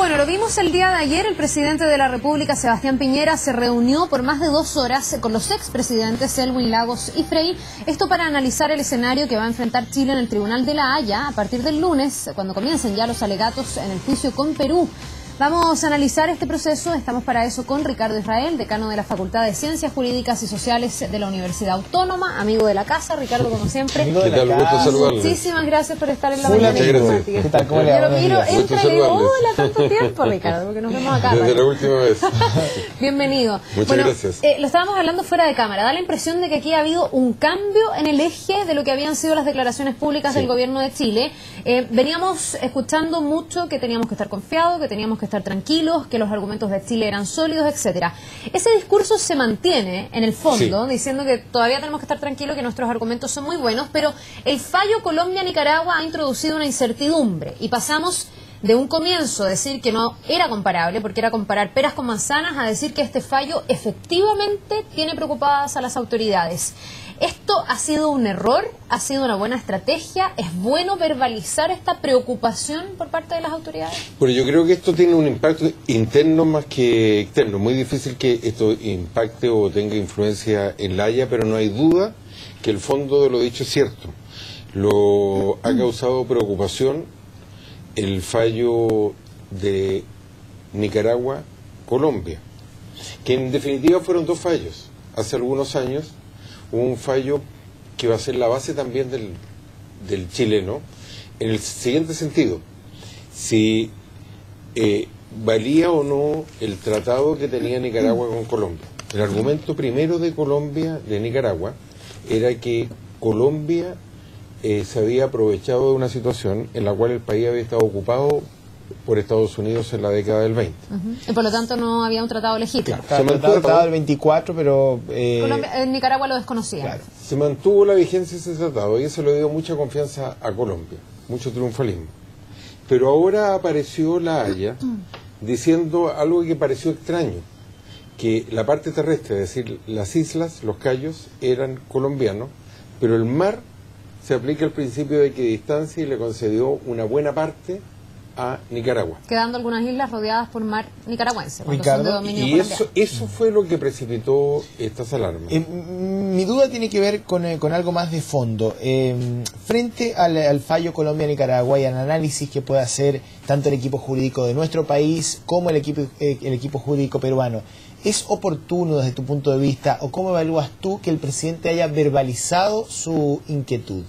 Bueno, lo vimos el día de ayer. El presidente de la República, Sebastián Piñera, se reunió por más de 2 horas con los expresidentes Aylwin, Lagos y Frei. Esto para analizar el escenario que va a enfrentar Chile en el Tribunal de La Haya a partir del lunes, cuando comiencen ya los alegatos en el juicio con Perú. Vamos a analizar este proceso. Estamos para eso con Ricardo Israel, decano de la Facultad de Ciencias Jurídicas y Sociales de la Universidad Autónoma, amigo de la casa. Ricardo, como siempre. ¿Qué tal? Gusto saludarle. Muchísimas gracias por estar en la mañana. ¿Qué tal? ¿Cómo le va? Yo lo miro, entra y le digo, hola, tanto tiempo, Ricardo, porque nos vemos acá. Desde la última vez. Bienvenido. Muchas gracias. Lo estábamos hablando fuera de cámara. Da la impresión de que aquí ha habido un cambio en el eje de lo que habían sido las declaraciones públicas del gobierno de Chile. Veníamos escuchando mucho que teníamos que estar confiados, que teníamos que estar tranquilos, que los argumentos de Chile eran sólidos, etcétera. Ese discurso se mantiene en el fondo, diciendo que todavía tenemos que estar tranquilos, que nuestros argumentos son muy buenos, pero el fallo Colombia-Nicaragua ha introducido una incertidumbre y pasamos de un comienzo a decir que no era comparable, porque era comparar peras con manzanas, a decir que este fallo efectivamente tiene preocupadas a las autoridades. ¿Esto ha sido un error? ¿Ha sido una buena estrategia? ¿Es bueno verbalizar esta preocupación por parte de las autoridades? Bueno, yo creo que esto tiene un impacto interno más que externo. Muy difícil que esto impacte o tenga influencia en La Haya, pero no hay duda que el fondo de lo dicho es cierto. Lo ha causado preocupación el fallo de Nicaragua-Colombia, que en definitiva fueron 2 fallos. Hace algunos años un fallo que va a ser la base también del chileno, en el siguiente sentido: si valía o no el tratado que tenía Nicaragua con Colombia. El argumento primero de Nicaragua, era que Colombia se había aprovechado de una situación en la cual el país había estado ocupado por Estados Unidos en la década del 20. Y por lo tanto no había un tratado legítimo. Claro, se mantuvo el tratado del 24, pero... Nicaragua lo desconocía. Claro. Se mantuvo la vigencia de ese tratado y eso le dio mucha confianza a Colombia, mucho triunfalismo. Pero ahora apareció La Haya diciendo algo que pareció extraño, que la parte terrestre, es decir, las islas, los cayos, eran colombianos, pero el mar se aplica el principio de equidistancia y le concedió una buena parte a Nicaragua. Quedando algunas islas rodeadas por mar nicaragüense. Ricardo, y eso fue lo que precipitó estas alarmas. Mi duda tiene que ver con algo más de fondo. Frente al fallo Colombia-Nicaragua y al análisis que puede hacer tanto el equipo jurídico de nuestro país como el equipo jurídico peruano, ¿es oportuno desde tu punto de vista, o cómo evalúas tú, que el presidente haya verbalizado su inquietud?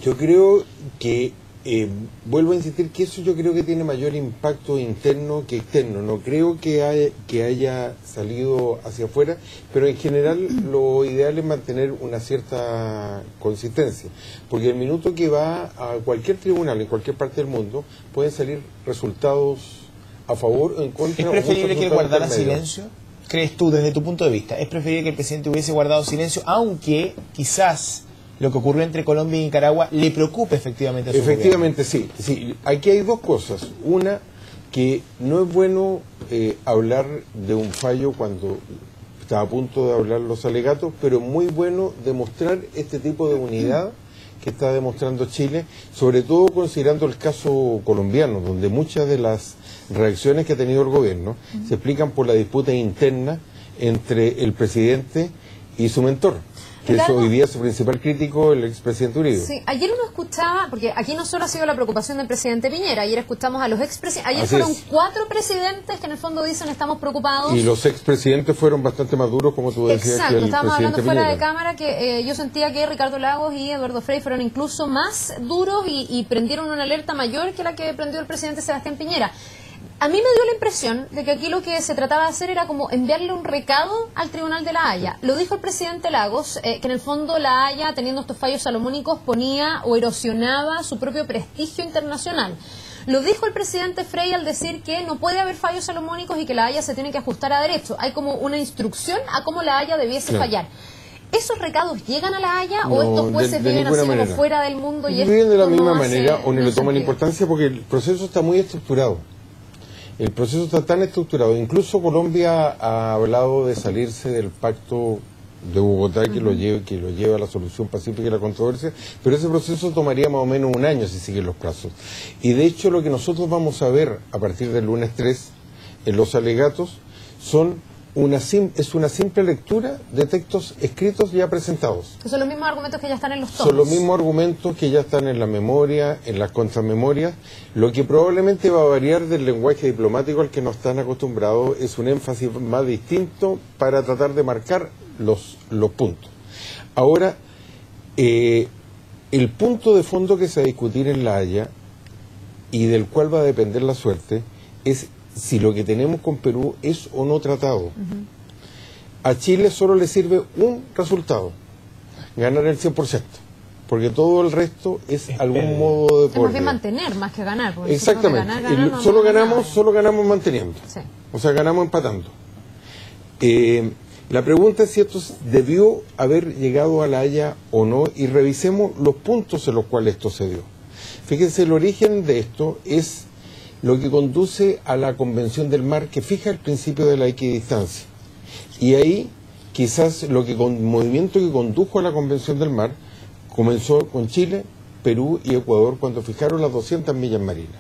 Yo creo que vuelvo a insistir que eso yo creo que tiene mayor impacto interno que externo. No creo que haya salido hacia afuera, pero en general lo ideal es mantener una cierta consistencia, porque el minuto que va a cualquier tribunal en cualquier parte del mundo pueden salir resultados a favor o en contra. ¿Es preferible que él guardara silencio? ¿Crees tú, desde tu punto de vista, es preferible que el presidente hubiese guardado silencio, aunque quizás lo que ocurrió entre Colombia y Nicaragua le preocupe efectivamente a su Efectivamente, sí. Aquí hay 2 cosas. Una, que no es bueno hablar de un fallo cuando está a punto de hablar los alegatos, pero es muy bueno demostrar este tipo de unidad que está demostrando Chile, sobre todo considerando el caso colombiano, donde muchas de las reacciones que ha tenido el gobierno se explican por la disputa interna entre el presidente y su mentor, que es hoy día su principal crítico, el expresidente Uribe. Sí, ayer uno escuchaba, porque aquí no solo ha sido la preocupación del presidente Piñera, ayer escuchamos a los expresidentes, ayer fueron 4 presidentes que en el fondo dicen estamos preocupados. Y los expresidentes fueron bastante más duros, como tú decías. Exacto, que el estábamos hablando fuera Piñera. de cámara que yo sentía que Ricardo Lagos y Eduardo Frei fueron incluso más duros y prendieron una alerta mayor que la que prendió el presidente Sebastián Piñera. A mí me dio la impresión de que aquí lo que se trataba de hacer era como enviarle un recado al Tribunal de La Haya. Lo dijo el presidente Lagos, que en el fondo La Haya, teniendo estos fallos salomónicos, ponía o erosionaba su propio prestigio internacional. Lo dijo el presidente Frei al decir que no puede haber fallos salomónicos y que La Haya se tiene que ajustar a derecho. Hay como una instrucción a cómo La Haya debiese fallar. ¿Esos recados llegan a La Haya o estos jueces viven así como fuera del mundo? Y viven de la misma manera o no le toman importancia, porque el proceso está muy estructurado. El proceso está tan estructurado. Incluso Colombia ha hablado de salirse del pacto de Bogotá que lo lleve a la solución pacífica de la controversia, pero ese proceso tomaría más o menos un año si siguen los plazos. Y de hecho lo que nosotros vamos a ver a partir del lunes 3 en los alegatos es una simple lectura de textos escritos ya presentados. Que son los mismos argumentos que ya están en los tomos. Son los mismos argumentos que ya están en la memoria, en las contramemorias. Lo que probablemente va a variar del lenguaje diplomático al que nos están acostumbrados es un énfasis más distinto para tratar de marcar los puntos. Ahora, el punto de fondo que se va a discutir en La Haya y del cual va a depender la suerte es si lo que tenemos con Perú es o no tratado. A Chile solo le sirve un resultado, ganar el 100%, porque todo el resto es algún modo de poder. Más bien mantener más que ganar. Exactamente, solo ganamos manteniendo, sí. O sea, ganamos empatando. La pregunta es si esto debió haber llegado a La Haya o no, y revisemos los puntos en los cuales esto se dio. Fíjense, el origen de esto es lo que conduce a la Convención del Mar, que fija el principio de la equidistancia. Y ahí, quizás, el movimiento que condujo a la Convención del Mar comenzó con Chile, Perú y Ecuador cuando fijaron las 200 millas marinas.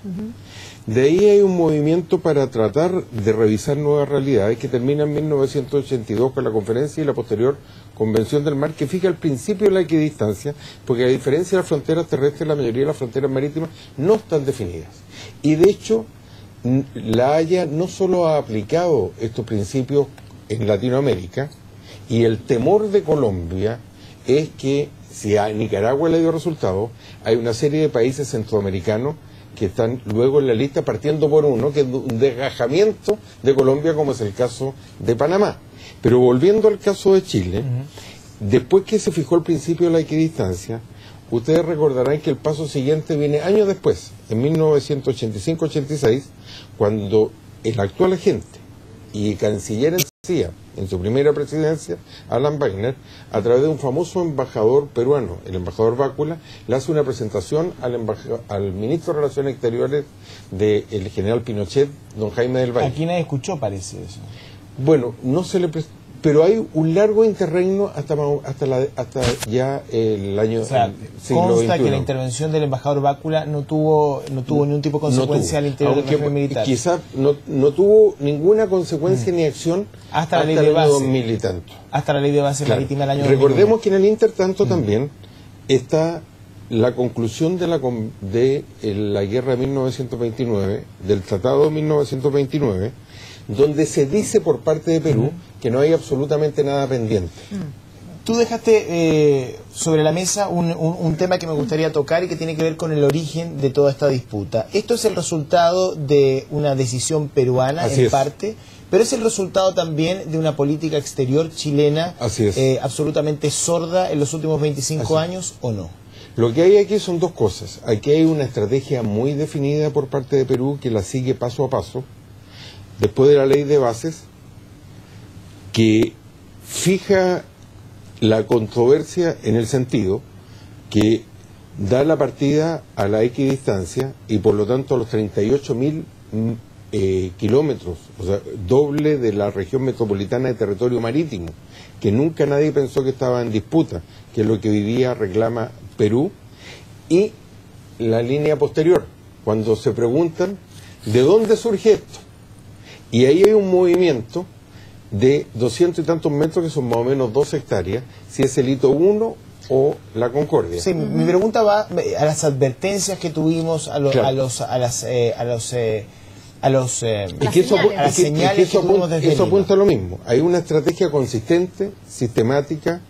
De ahí hay un movimiento para tratar de revisar nuevas realidades que termina en 1982 con la conferencia y la posterior Convención del Mar, que fija el principio de la equidistancia, porque a diferencia de las fronteras terrestres, la mayoría de las fronteras marítimas no están definidas. Y de hecho, La Haya no solo ha aplicado estos principios en Latinoamérica, y el temor de Colombia es que si a Nicaragua le dio resultado, hay una serie de países centroamericanos que están luego en la lista, partiendo por uno, que es un desgajamiento de Colombia, como es el caso de Panamá. Pero volviendo al caso de Chile, después que se fijó el principio de la equidistancia, ustedes recordarán que el paso siguiente viene años después, en 1985-86, cuando el actual agente y canciller en su primera presidencia, Alan Wagner, a través de un famoso embajador peruano, el embajador Bácula, le hace una presentación al ministro de Relaciones Exteriores del general Pinochet, don Jaime del Valle. Aquí nadie escuchó, parece eso. Bueno, no se le pero hay un largo interregno hasta ya el año, o sea, siglo consta XXI. Que la intervención del embajador Bácula no tuvo ningún tipo de consecuencia al interior del régimen militar. Quizás no tuvo ninguna consecuencia ni acción hasta la ley de base 2000 y tanto. Hasta la ley de base marítima del año 2001. Recordemos que en el intertanto también está la conclusión de la guerra de 1929, del Tratado de 1929, donde se dice por parte de Perú que no hay absolutamente nada pendiente. Tú dejaste sobre la mesa un tema que me gustaría tocar y que tiene que ver con el origen de toda esta disputa. Esto es el resultado de una decisión peruana, Así en parte, pero es el resultado también de una política exterior chilena absolutamente sorda en los últimos 25 años, ¿o no? Lo que hay aquí son dos cosas. Aquí hay una estrategia muy definida por parte de Perú que la sigue paso a paso, después de la ley de bases, que fija la controversia en el sentido que da la partida a la equidistancia y por lo tanto a los 38.000 kilómetros, o sea, doble de la región metropolitana de territorio marítimo, que nunca nadie pensó que estaba en disputa, que es lo que hoy día reclama Perú, y la línea posterior, cuando se preguntan ¿de dónde surge esto? Y ahí hay un movimiento de 200 y tantos metros, que son más o menos 2 hectáreas, si es el hito 1 o la Concordia. Sí, mi pregunta va a las advertencias que tuvimos, a las señales que tuvimos desde eso apunta a lo mismo. Hay una estrategia consistente, sistemática,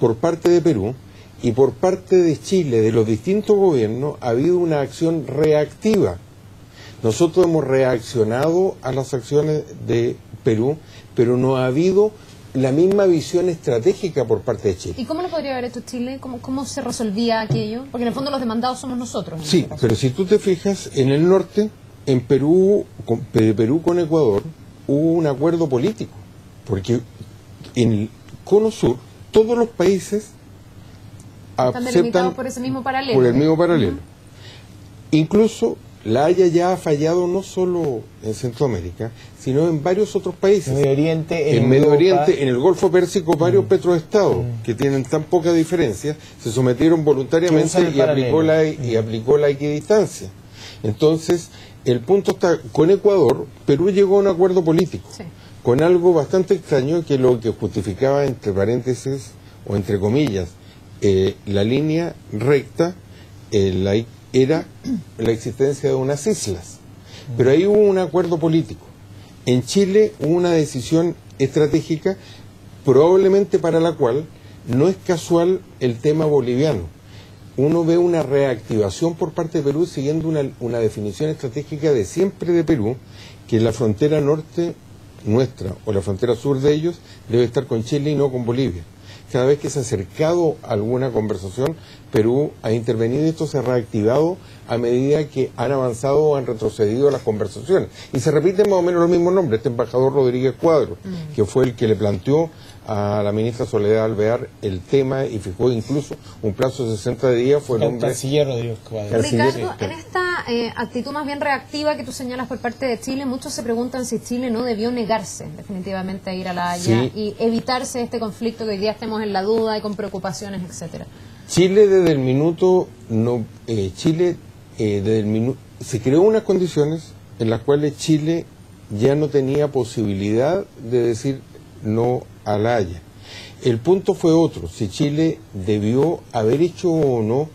por parte de Perú y por parte de Chile, de los distintos gobiernos, ha habido una acción reactiva. Nosotros hemos reaccionado a las acciones de Perú, pero no ha habido la misma visión estratégica por parte de Chile. ¿Y cómo lo podría haber hecho Chile? ¿Cómo se resolvía aquello? Porque en el fondo los demandados somos nosotros. Sí, pero si tú te fijas, en el norte, en Perú, de Perú con Ecuador, hubo un acuerdo político, porque en el cono sur, todos los países están delimitados por ese mismo paralelo. Por el mismo paralelo. Incluso La Haya ya ha fallado no solo en Centroamérica, sino en varios otros países. En Medio Oriente, en Medio Oriente, en el Golfo Pérsico, varios petroestados que tienen tan poca diferencia se sometieron voluntariamente y aplicó la equidistancia. Entonces, el punto está con Ecuador. Perú llegó a un acuerdo político, con algo bastante extraño, que lo que justificaba, entre paréntesis o entre comillas, la línea recta era la existencia de unas islas. Pero ahí hubo un acuerdo político. En Chile hubo una decisión estratégica, probablemente para la cual no es casual el tema boliviano. Uno ve una reactivación por parte de Perú siguiendo una definición estratégica de siempre de Perú, que la frontera norte nuestra o la frontera sur de ellos debe estar con Chile y no con Bolivia. Cada vez que se ha acercado a alguna conversación, Perú ha intervenido y esto se ha reactivado a medida que han avanzado o han retrocedido las conversaciones. Y se repiten más o menos los mismos nombres. Este embajador Rodríguez Cuadro, que fue el que le planteó a la ministra Soledad Alvear el tema y fijó incluso un plazo de 60 días, fue el hombre... canciller Rodríguez Cuadro. Ricardo, en esta actitud más bien reactiva que tú señalas por parte de Chile, muchos se preguntan si Chile no debió negarse definitivamente a ir a La Haya y evitarse este conflicto que hoy día estemos en la duda y con preocupaciones, etcétera. Chile desde el minuto se creó unas condiciones en las cuales Chile ya no tenía posibilidad de decir no a La Haya. El punto fue otro, si Chile debió haber hecho o no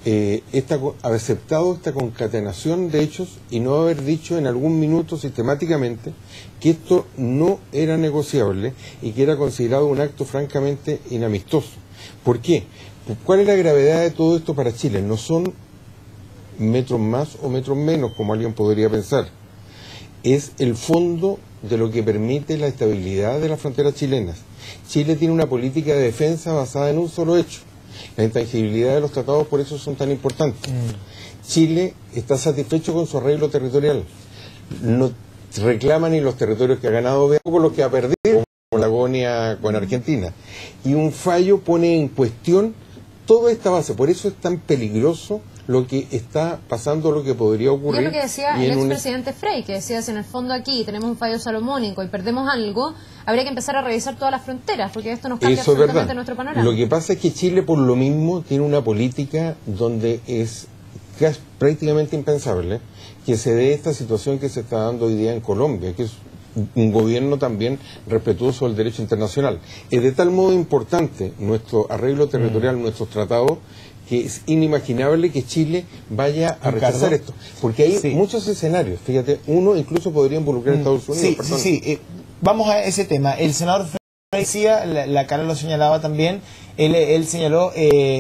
haber aceptado esta concatenación de hechos y no haber dicho en algún minuto sistemáticamente que esto no era negociable y que era considerado un acto francamente inamistoso. ¿Por qué? ¿Cuál es la gravedad de todo esto para Chile? No son metros más o metros menos, como alguien podría pensar. Es el fondo de lo que permite la estabilidad de las fronteras chilenas. Chile tiene una política de defensa basada en un solo hecho. La intangibilidad de los tratados, por eso son tan importantes. Chile está satisfecho con su arreglo territorial. No reclama ni los territorios que ha ganado, como los que ha perdido, como Patagonia con Argentina. Y un fallo pone en cuestión toda esta base. Por eso es tan peligroso lo que está pasando, lo que podría ocurrir. Y es lo que decía el expresidente Frey, que decía, si en el fondo aquí tenemos un fallo salomónico y perdemos algo, habría que empezar a revisar todas las fronteras, porque esto nos cambia absolutamente nuestro panorama. Lo que pasa es que Chile, por lo mismo, tiene una política donde es prácticamente impensable que se dé esta situación que se está dando hoy día en Colombia, que es un gobierno también respetuoso del derecho internacional. Es de tal modo importante nuestro arreglo territorial, nuestros tratados, que es inimaginable que Chile vaya a rechazar esto. Porque hay muchos escenarios. Fíjate, uno incluso podría involucrar a Estados Unidos. Vamos a ese tema. El senador decía, la Cara lo señalaba también, él señaló,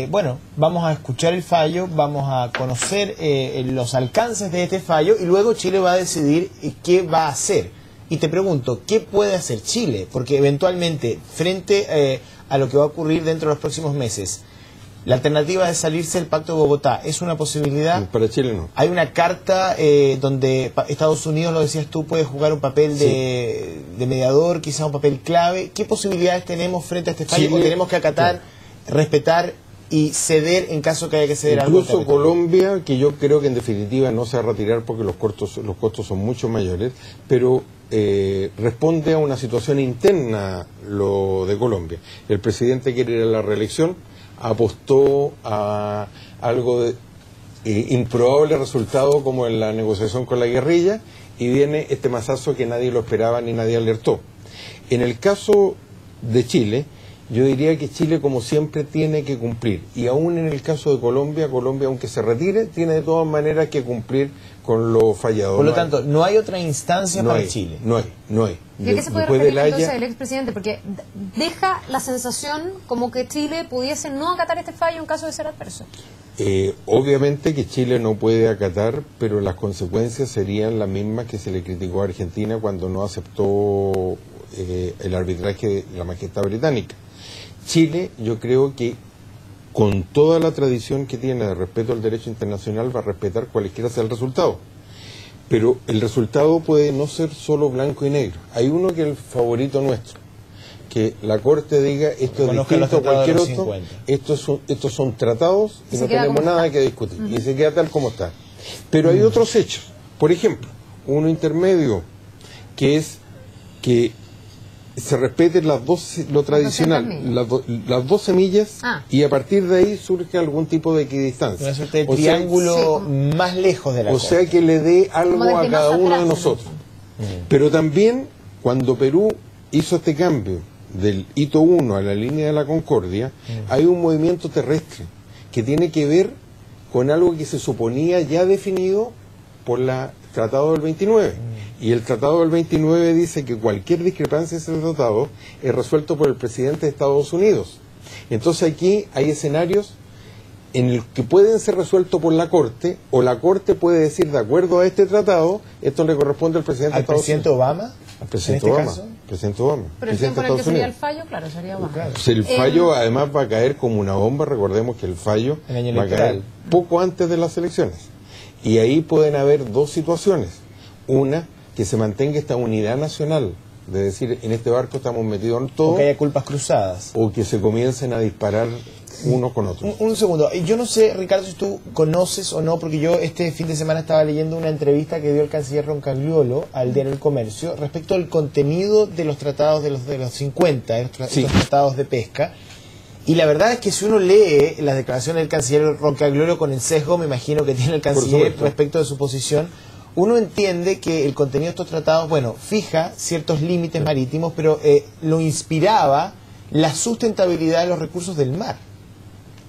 bueno, vamos a escuchar el fallo, vamos a conocer los alcances de este fallo y luego Chile va a decidir qué va a hacer. Y te pregunto, ¿qué puede hacer Chile? Porque eventualmente, frente a lo que va a ocurrir dentro de los próximos meses, la alternativa de salirse del Pacto de Bogotá es una posibilidad. Para Chile no. Hay una carta donde Estados Unidos, lo decías tú, puede jugar un papel de mediador, quizá un papel clave. ¿Qué posibilidades tenemos frente a este fallo? Chile, ¿o tenemos que acatar, respetar y ceder en caso que haya que ceder algo? Incluso Colombia, que yo creo que en definitiva no se va a retirar porque los costos son mucho mayores, pero responde a una situación interna lo de Colombia. El presidente quiere ir a la reelección, apostó a algo de improbable resultado como en la negociación con la guerrilla y viene este mazazo que nadie lo esperaba ni nadie alertó. En el caso de Chile, yo diría que Chile como siempre tiene que cumplir, y aún en el caso de Colombia, aunque se retire, tiene de todas maneras que cumplir con lo fallado. Por lo tanto, no hay otra instancia para Chile. No hay. ¿Y a qué se puede referir entonces el expresidente? Porque deja la sensación como que Chile pudiese no acatar este fallo en caso de ser adverso. Obviamente que Chile no puede acatar, pero las consecuencias serían las mismas que se le criticó a Argentina cuando no aceptó el arbitraje de la Majestad Británica. Chile, yo creo que con toda la tradición que tiene de respeto al derecho internacional, va a respetar cualquiera sea el resultado. Pero el resultado puede no ser solo blanco y negro. Hay uno que es el favorito nuestro, que la Corte diga esto es distinto a cualquier otro, estos son tratados y no tenemos nada que discutir, y se queda tal como está. Pero hay otros hechos. Por ejemplo, uno intermedio, que es que se respeten lo tradicional, las 12 millas, y a partir de ahí surge algún tipo de equidistancia. Una suerte de triángulo más lejos de la costa. O sea, que le dé algo a cada uno de nosotros. Pero también, cuando Perú hizo este cambio del hito 1 a la línea de la Concordia, hay un movimiento terrestre que tiene que ver con algo que se suponía ya definido por el Tratado del 29. Y el Tratado del 29 dice que cualquier discrepancia en ese tratado es resuelto por el presidente de Estados Unidos. Entonces aquí hay escenarios en el que pueden ser resueltos por la Corte, o la Corte puede decir, de acuerdo a este tratado, esto le corresponde al presidente de Estados Unidos. Obama? Al presidente ¿En este Obama. Caso? Presidente Obama. Pero el tiempo en el que sería el fallo, claro, sería Obama. Claro. Pues el fallo además va a caer como una bomba. Recordemos que el fallo va a caer poco antes de las elecciones. Y ahí pueden haber dos situaciones. Una, que se mantenga esta unidad nacional, de decir, en este barco estamos metidos en todo. O que haya culpas cruzadas. O que se comiencen a disparar unos con otros. Un segundo, yo no sé, Ricardo, si tú conoces o no, porque yo este fin de semana estaba leyendo una entrevista que dio el canciller Roncagliolo al diario El Comercio respecto al contenido de los tratados de los 50, estos tratados de pesca. Y la verdad es que si uno lee las declaraciones del canciller Roncagliolo con el sesgo, me imagino que tiene el canciller respecto de su posición, uno entiende que el contenido de estos tratados, bueno, fija ciertos límites marítimos, pero lo inspiraba la sustentabilidad de los recursos del mar.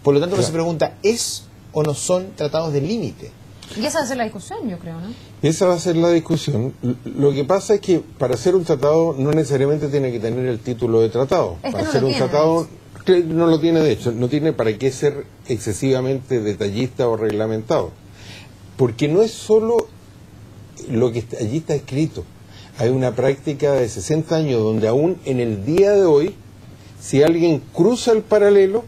Por lo tanto, uno se pregunta, ¿es o no son tratados de límite? Y esa va a ser la discusión, yo creo, ¿no? Esa va a ser la discusión. Lo que pasa es que para hacer un tratado no necesariamente tiene que tener el título de tratado. Para hacer un tratado no lo tiene, de hecho, no tiene para qué ser excesivamente detallista o reglamentado. Porque no es solo lo que allí está escrito. Hay una práctica de 60 años donde aún en el día de hoy, si alguien cruza el paralelo,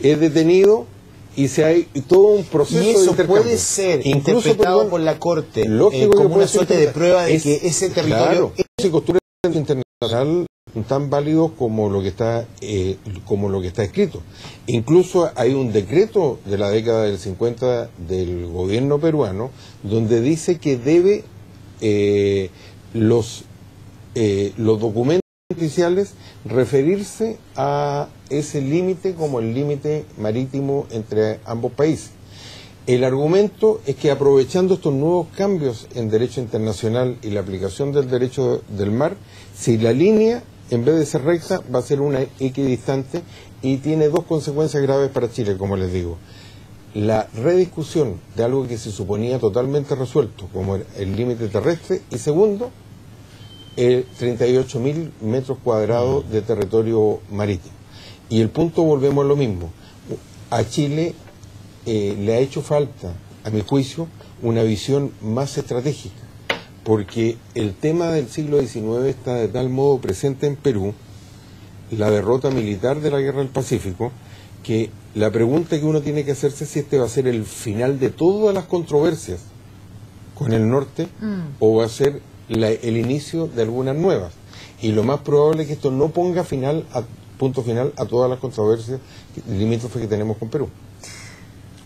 es detenido y hay todo un proceso y eso de intercambio. Puede ser incluso interpretado por la Corte como una suerte de prueba de que ese territorio es costura internacional tan válido como lo que está escrito. Incluso hay un decreto de la década del 50 del gobierno peruano donde dice que debe los documentos oficiales referirse a ese límite como el límite marítimo entre ambos países. El argumento es que aprovechando estos nuevos cambios en derecho internacional y la aplicación del derecho del mar, si la línea en vez de ser recta va a ser una equidistante, y tiene dos consecuencias graves para Chile, como les digo. La rediscusión de algo que se suponía totalmente resuelto, como el límite terrestre, y segundo, 38.000 metros cuadrados de territorio marítimo. Y el punto, volvemos a lo mismo. A Chile le ha hecho falta, a mi juicio, una visión más estratégica, porque el tema del siglo XIX está de tal modo presente en Perú, la derrota militar de la Guerra del Pacífico, que la pregunta que uno tiene que hacerse es si este va a ser el final de todas las controversias con el norte o va a ser el inicio de algunas nuevas. Y lo más probable es que esto no ponga punto final a todas las controversias limítrofes que tenemos con Perú.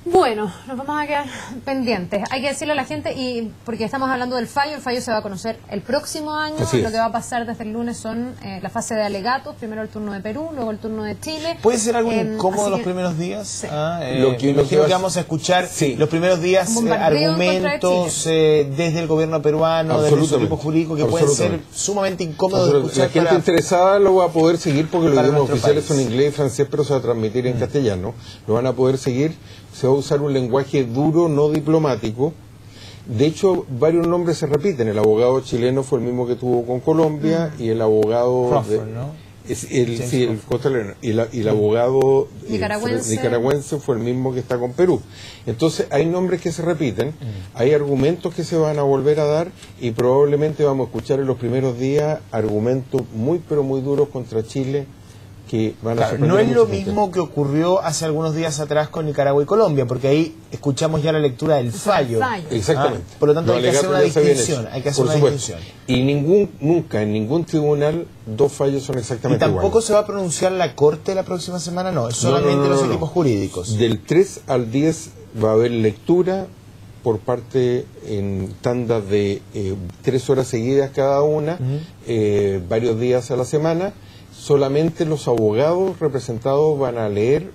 Bueno, nos vamos a quedar pendientes. Hay que decirle a la gente, y porque estamos hablando del fallo, el fallo se va a conocer el próximo año. Lo que va a pasar desde el lunes son la fase de alegatos, primero el turno de Perú, luego el turno de Chile. ¿Puede ser algo incómodo los primeros días? Sí. Lo que vamos a escuchar los primeros días, argumentos desde el gobierno peruano, desde su equipo jurídico, que pueden ser sumamente incómodos de escuchar. La gente interesada lo va a poder seguir porque los idiomas oficiales son inglés y francés, pero se va a transmitir en castellano. Lo van a poder seguir. Se va a usar un lenguaje duro, no diplomático. De hecho, varios nombres se repiten. El abogado chileno fue el mismo que tuvo con Colombia, y el abogado Crawford, ¿no? el costalero, y el abogado nicaragüense fue el mismo que está con Perú. Entonces, hay nombres que se repiten, hay argumentos que se van a volver a dar, y probablemente vamos a escuchar en los primeros días argumentos muy pero muy duros contra Chile, que van a no es lo mismo que ocurrió hace algunos días atrás con Nicaragua y Colombia, porque ahí escuchamos ya la lectura del fallo. Exactamente. Por lo tanto, hay que hacer una distinción. Y nunca en ningún tribunal dos fallos son exactamente iguales. ¿Y tampoco se va a pronunciar la Corte la próxima semana? No, es solamente los equipos jurídicos. Del 3 al 10 va a haber lectura por parte en tandas de 3 horas seguidas cada una, varios días a la semana. Solamente los abogados representados van a leer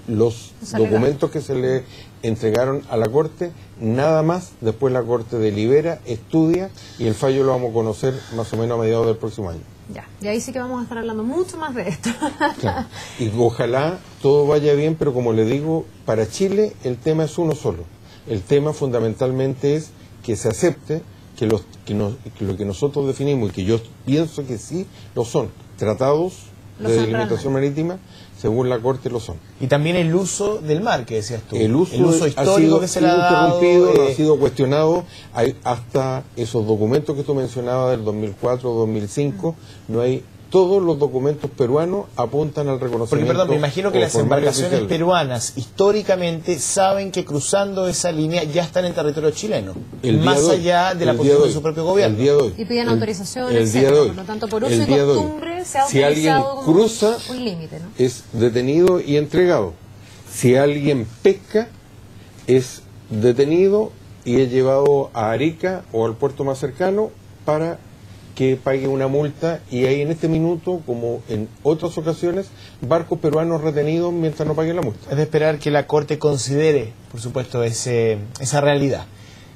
los documentos que se le entregaron a la Corte, nada más. Después la Corte delibera, estudia y el fallo lo vamos a conocer más o menos a mediados del próximo año. Ya, y ahí sí que vamos a estar hablando mucho más de esto. Claro. Y ojalá todo vaya bien, pero como le digo, para Chile el tema es uno solo. El tema fundamentalmente es que se acepte que lo que nosotros definimos, y que yo pienso que sí lo son, tratados de delimitación marítima, según la Corte lo son. Y también el uso del mar, que decías tú. El uso histórico que se le ha dado, no ha sido cuestionado. Hay hasta esos documentos que tú mencionabas del 2004, 2005, no hay. Todos los documentos peruanos apuntan al reconocimiento. Porque, perdón, me imagino que las embarcaciones peruanas históricamente saben que cruzando esa línea ya están en territorio chileno, más allá de la posición de su propio gobierno. El día de hoy. Y piden autorización, el día de hoy. Por lo tanto, por uso y costumbre se ha si alguien cruza, un límite, ¿no? Es detenido y entregado. Si alguien pesca, es detenido y es llevado a Arica o al puerto más cercano para que pague una multa, y hay en este minuto, como en otras ocasiones, barcos peruanos retenidos mientras no paguen la multa. Es de esperar que la Corte considere, por supuesto, esa realidad.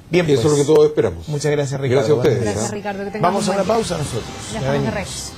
Bien, pues, eso es lo que todos esperamos. Muchas gracias, Ricardo. Gracias a ustedes. Gracias, Ricardo. Que vamos a una pausa nosotros. Ya estamos de regreso.